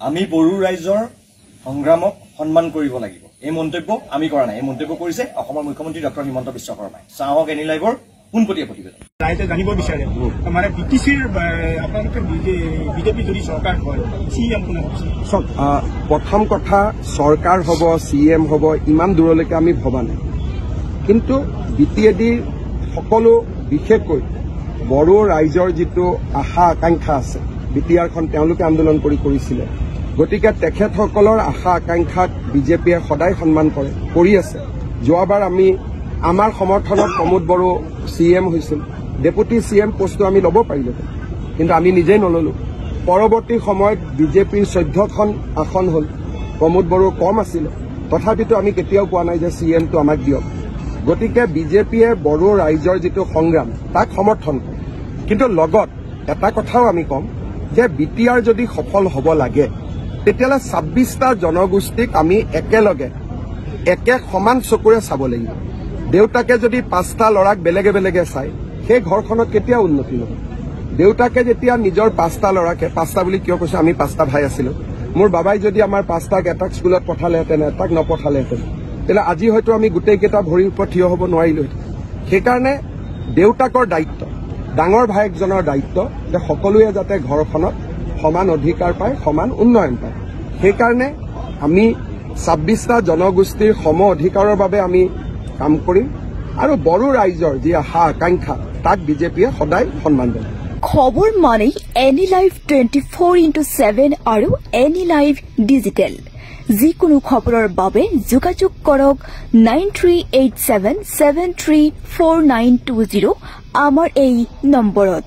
আমি বড়ো ৰাইজৰ সংগ্ৰামক সন্মান কৰিব লাগিব এই মন্তব্য আমি কৰা নাই এই মন্তব্য কৰিছে অসমৰ মুখ্যমন্ত্ৰী ডক্টৰ হিমন্ত বিশ্ব শৰ্মাই চাহক এনি লাইভৰ পোনপটীয়া প্ৰতিবেদন ৰাইজে জানিব বিচাৰে মানে বিটিচিৰ আপোনালোকে বিজেপি যদি চৰকাৰ হয় চিএম কোনে হ'ব প্ৰথম কথা চৰকাৰ হ'ব চিএম হ'ব ইমান দূৰলৈকে আমি ভবা নাই কিন্তু বিটিএডি সকলো বিশেষকৈ বড়ো ৰাইজৰ যিটো আশা আকাংক্ষা আছে বিটিআৰখন তেওঁলোকে আন্দোলন কৰিছিলে গতিকে তেখেতসকলৰ আশা আকাংক্ষাক বিজেপিয়ে সদায় সন্মান কৰি আছে যোৱাবাৰ আমি আমাৰ সমৰ্থনত প্ৰমোদ বড়ো চিএম হৈছিল ডেপুটি চিএম পোষ্টটো আমি ল'ব পাৰিলো কিন্তু আমি নিজেই নললো পৰৱৰ্তী সময়ত বিজেপিৰ 14খন আসন হ'ল প্ৰমোদ বড়ো কম আছিলে তথাপিতো আমি কেতিয়াও কোৱা নাই যে চিএমটো আমাক দিয়ক গতিকে বিজেপিয়ে বড়ো ৰাইজৰ যিটো সংগ্ৰাম তাক সমৰ্থন কৰে কিন্তু লগত এটা কথাও আমি কম যে বিটিআৰ যদি সফল হ'ব লাগে তেতিয়াহ'লে 26টা জনগোষ্ঠীক আমি একেলগে একে সমান চকুৰে চাব লাগিব দেউতাকে যদি 5টা ল'ৰাক বেলেগে বেলেগে চায় সেই ঘৰখনত কেতিয়াও উন্নতি নহয় দেউতাকে যেতিয়া নিজৰ 5টা ল'ৰাকে 5টা বুলি কিয় কৈছে আমি 5টা ভাই আছিলো মোৰ বাবাই যদি আমাৰ 5টাক এটাক স্কুলত পঠালেহেঁতেন এটাক নপঠালেহেঁতেন তেতিয়াহ'লে আজি হয়তো আমি গোটেইকেইটা ভৰিৰ ওপৰত থিয় হ'ব নোৱাৰিলোহেঁতেন সেইকাৰণে দেউতাকৰ দায়িত্ব ডাঙৰ ভায়েকজনৰ দায়িত্ব যে সকলোৱে যাতে ঘৰখনত সমান অধিকাৰ পায় সমান উন্নয়ন পায় সেইকাৰণে আমি 26টা জনগোষ্ঠীৰ সম অধিকাৰৰ বাবে আমি কাম কৰিম আৰু বড়ো ৰাইজৰ যি আশা আকাংক্ষা তাক বিজেপিয়ে সদায় সন্মান দিয়ে খবৰ মানে এনি লাইভ 24/7 আৰু এনি লাইভ ডিজিটেল যিকোনো খবৰৰ বাবে যোগাযোগ কৰক 9387734920 আমাৰ এই নম্বৰত